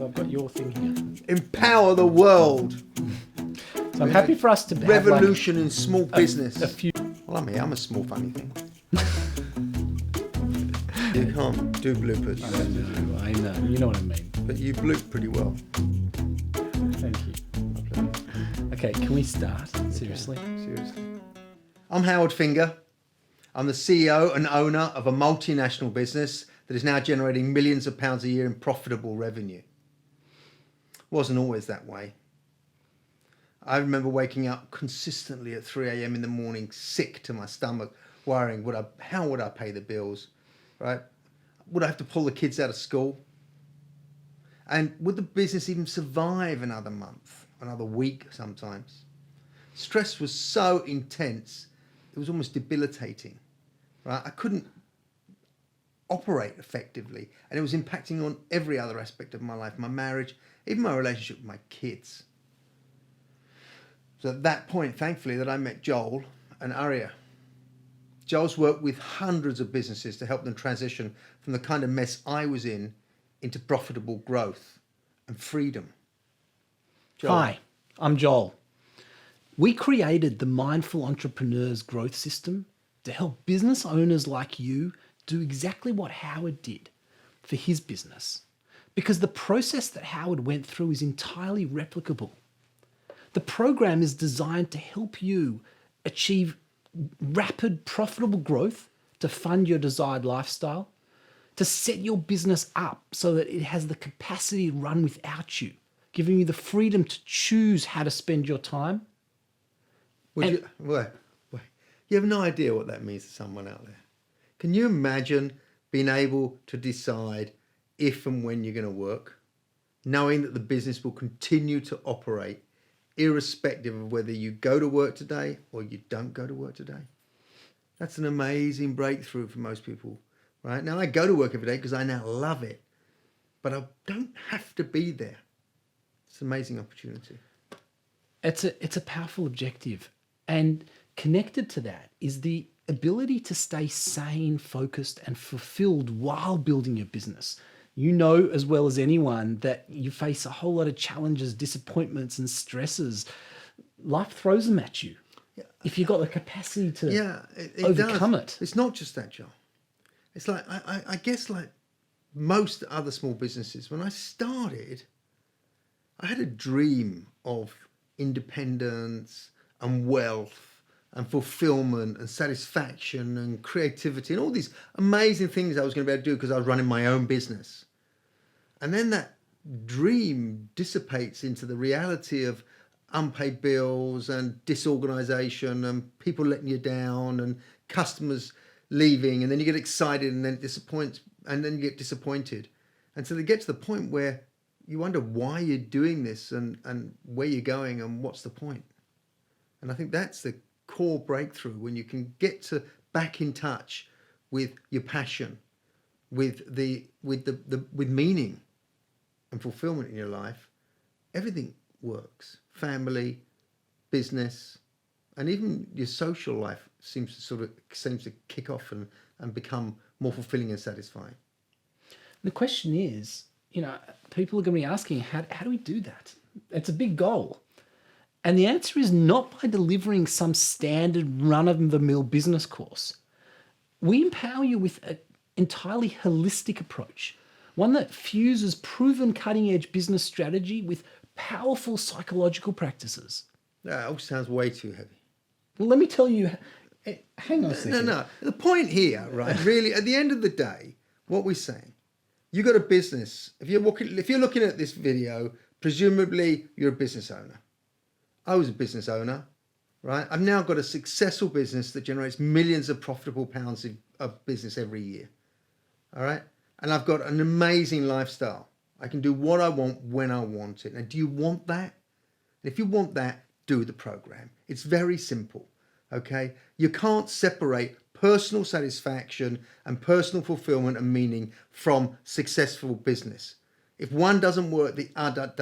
I've got your thing here. Empower the world. So I'm happy for us to have Revolution in small business. a few. Well, I'm a small funny thing. You can't do bloopers, I know. You know what I mean. but you bloop pretty well. Thank you. Okay, can we start? Seriously? Seriously. I'm Howard Finger. I'm the CEO and owner of a multinational business that is now generating millions of pounds a year in profitable revenue. Wasn't always that way. I remember waking up consistently at 3 a.m. in the morning, sick to my stomach, worrying, how would I pay the bills, right? Would I have to pull the kids out of school? And would the business even survive another month, another week sometimes? Stress was so intense, it was almost debilitating, right? I couldn't operate effectively, and it was impacting on every other aspect of my life, my marriage, even my relationship with my kids. So at that point, thankfully, that I met Joel and Aria. Joel's worked with hundreds of businesses to help them transition from the kind of mess I was in into profitable growth and freedom. Joel. Hi, I'm Joel. We created the Mindful Entrepreneurs Growth System to help business owners like you do exactly what Howard did for his business, because the process that Howard went through is entirely replicable. The program is designed to help you achieve rapid, profitable growth to fund your desired lifestyle, to set your business up so that it has the capacity to run without you, giving you the freedom to choose how to spend your time. Wait. You have no idea what that means to someone out there. Can you imagine being able to decide if and when you're going to work, knowing that the business will continue to operate irrespective of whether you go to work today or you don't go to work today? That's an amazing breakthrough for most people, right? Now, I go to work every day because I now love it, but I don't have to be there. It's an amazing opportunity. It's a powerful objective, and connected to that is the ability to stay sane, focused, and fulfilled while building your business. You know as well as anyone that you face a whole lot of challenges, disappointments, and stresses. Life throws them at you. Yeah. If you've got the capacity to overcome it. It's not just that, Joel. It's like, I guess like most other small businesses, when I started, I had a dream of independence and wealth and fulfillment and satisfaction and creativity and all these amazing things I was going to be able to do because I was running my own business. And then that dream dissipates into the reality of unpaid bills and disorganization and people letting you down and customers leaving, and then you get excited and then it disappoints, and then you get disappointed. And so they get to the point where you wonder why you're doing this and where you're going and what's the point. And I think that's the core breakthrough, when you can get to back in touch with your passion, with meaning and fulfillment in your life. Everything works. Family, business, and even your social life seems to kick off and become more fulfilling and satisfying. The question is, people are going to be asking, how do we do that? It's a big goal. And the answer is not by delivering some standard run-of-the-mill business course. We empower you with an entirely holistic approach, one that fuses proven cutting-edge business strategy with powerful psychological practices. That all sounds way too heavy. Well, let me tell you, hang on a second. No. The point here, right, really, at the end of the day, what we're saying, you got a business. If you're looking at this video, presumably you're a business owner. I was a business owner, right? I've now got a successful business that generates millions of profitable pounds of business every year, all right? And I've got an amazing lifestyle. I can do what I want when I want it. And do you want that? And if you want that, do the program. It's very simple, okay? You can't separate personal satisfaction and personal fulfillment and meaning from successful business. If one doesn't work, the other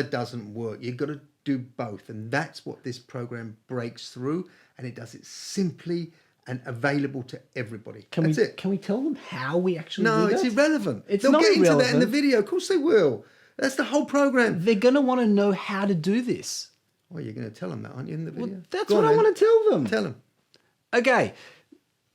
doesn't work. You've got to do both. And that's what this program breaks through. And it does it simply and available to everybody. That's it. Can we tell them how we actually No, do it's that? irrelevant. It's They'll not get into that in the irrelevant. video. Of course they will. That's the whole program. They're going to want to know how to do this. Well, you're going to tell them that, aren't you, in the video? Well, that's Go what on I then. want to tell them. Tell them. Okay,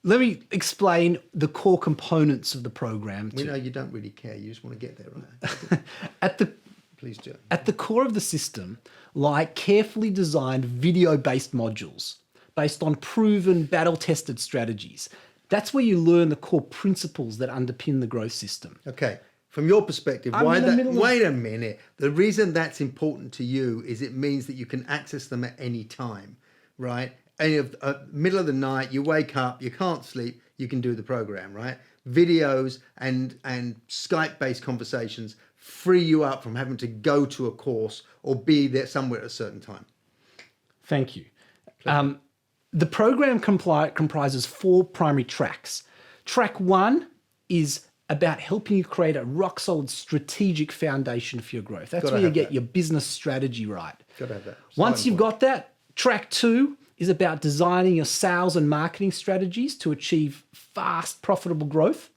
let me explain the core components of the program. We To know you don't really care. You just want to get there, right? at the Please do. At the core of the system lie carefully designed video-based modules based on proven battle-tested strategies. That's where you learn the core principles that underpin the growth system. Okay. From your perspective, I'm why in the that? middle of- Wait a minute. The reason that's important to you is it means that you can access them at any time, right? Any of middle of the night, you wake up, you can't sleep, you can do the program, right? Videos and Skype-based conversations free you up from having to go to a course or be there somewhere at a certain time. Thank you. The program comprises 4 primary tracks. Track 1 is about helping you create a rock-solid strategic foundation for your growth. That's Gotta where you have get that. your business strategy right. Gotta have that. Once Starting you've point. got that, track 2 is about designing your sales and marketing strategies to achieve fast, profitable growth.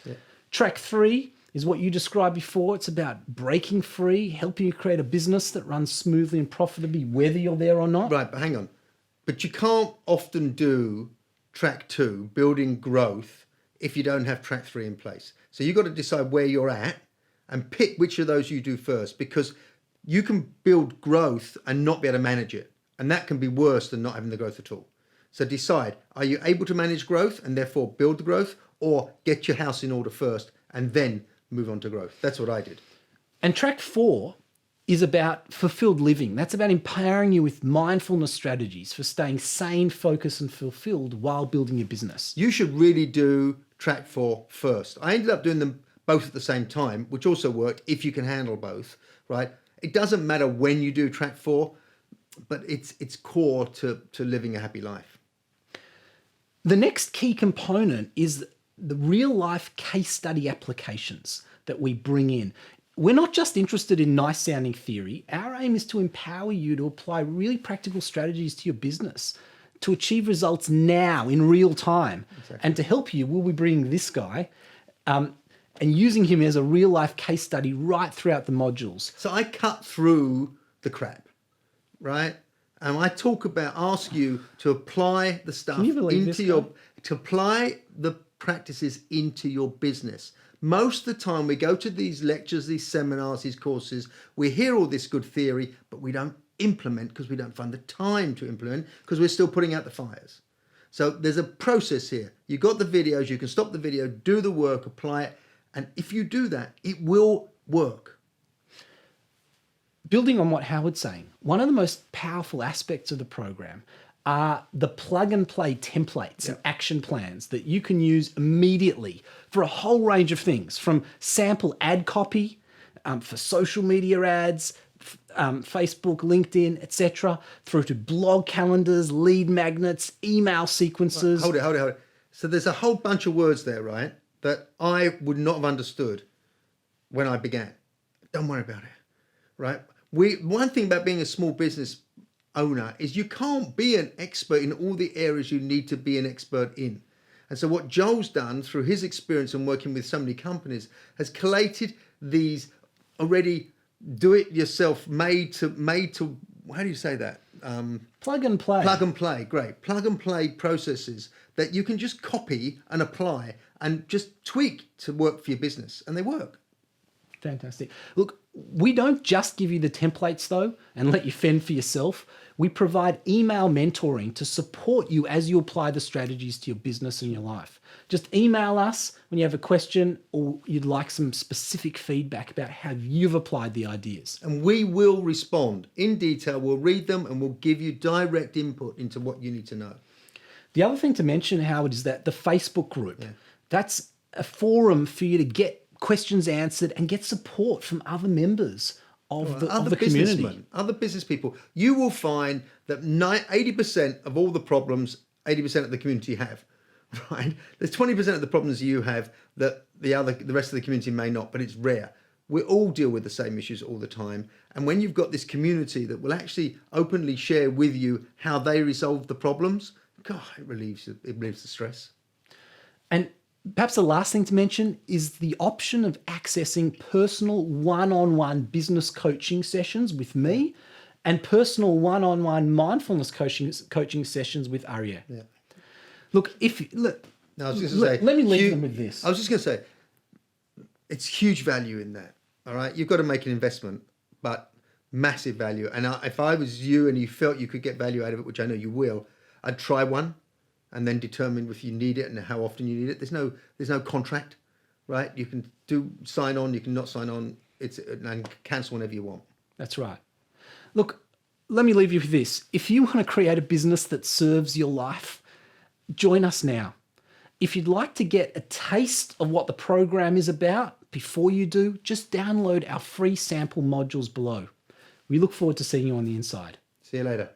Yeah. Track 3 is what you described before. It's about breaking free, helping you create a business that runs smoothly and profitably, whether you're there or not. Right, but hang on. But you can't often do track 2, building growth, if you don't have track 3 in place. So you've got to decide where you're at and pick which of those you do first, because you can build growth and not be able to manage it. And that can be worse than not having the growth at all. So decide, are you able to manage growth and therefore build the growth, or get your house in order first and then move on to growth? That's what I did. And track 4 is about fulfilled living. That's about empowering you with mindfulness strategies for staying sane, focused, and fulfilled while building your business. You should really do track 4 first. I ended up doing them both at the same time, which also worked if you can handle both, right? It doesn't matter when you do track 4, but it's core to living a happy life. The next key component is the real life case study applications that we bring in. We're not just interested in nice sounding theory. Our aim is to empower you to apply really practical strategies to your business to achieve results now in real time. Exactly. And to help you, we'll be bringing this guy and using him as a real life case study right throughout the modules. So I cut through the crap, right? And I ask you to apply the stuff Can you believe this guy? to apply the practices into your business. Most of the time we go to these lectures, these seminars, these courses, we hear all this good theory, but we don't implement because we don't find the time to implement because we're still putting out the fires. So there's a process here. You've got the videos, you can stop the video, do the work, apply it. And if you do that, it will work. Building on what Howard's saying, one of the most powerful aspects of the program are the plug and play templates and action plans that you can use immediately for a whole range of things, from sample ad copy for social media ads, Facebook, LinkedIn, etc., through to blog calendars, lead magnets, email sequences. Hold it. So there's a whole bunch of words there, right, that I would not have understood when I began. Don't worry about it, right? One thing about being a small business owner is you can't be an expert in all the areas you need to be an expert in. And so what Joel's done through his experience and working with so many companies has collated these already do-it-yourself made to how do you say that? Plug and play. Plug and play, great. Plug and play processes that you can just copy and apply and just tweak to work for your business, and they work. Fantastic. Look, we don't just give you the templates though and let you fend for yourself. We provide email mentoring to support you as you apply the strategies to your business and your life. Just email us when you have a question or you'd like some specific feedback about how you've applied the ideas. And we will respond in detail. We'll read them and we'll give you direct input into what you need to know. The other thing to mention, Howard, is that the Facebook group, that's a forum for you to get questions answered and get support from other members of the community. Other business people. You will find that 80% of all the problems, 80% of the community have, right? There's 20% of the problems you have that the rest of the community may not, but it's rare. We all deal with the same issues all the time. And when you've got this community that will actually openly share with you how they resolve the problems, God, it relieves the stress. And perhaps the last thing to mention is the option of accessing personal one-on-one business coaching sessions with me and personal one-on-one mindfulness coaching sessions with Arya. Yeah. Look, No, I was just going to say, let me leave them with this. I was just going to say, it's huge value in that. All right, you've got to make an investment, but massive value. And if I was you and you felt you could get value out of it, which I know you will, I'd try one, and then determine if you need it and how often you need it. There's no contract, right? You can sign on, you can not sign on. And cancel whenever you want. That's right. Look, let me leave you with this. If you want to create a business that serves your life, join us now. If you'd like to get a taste of what the program is about before you do, just download our free sample modules below. We look forward to seeing you on the inside. See you later.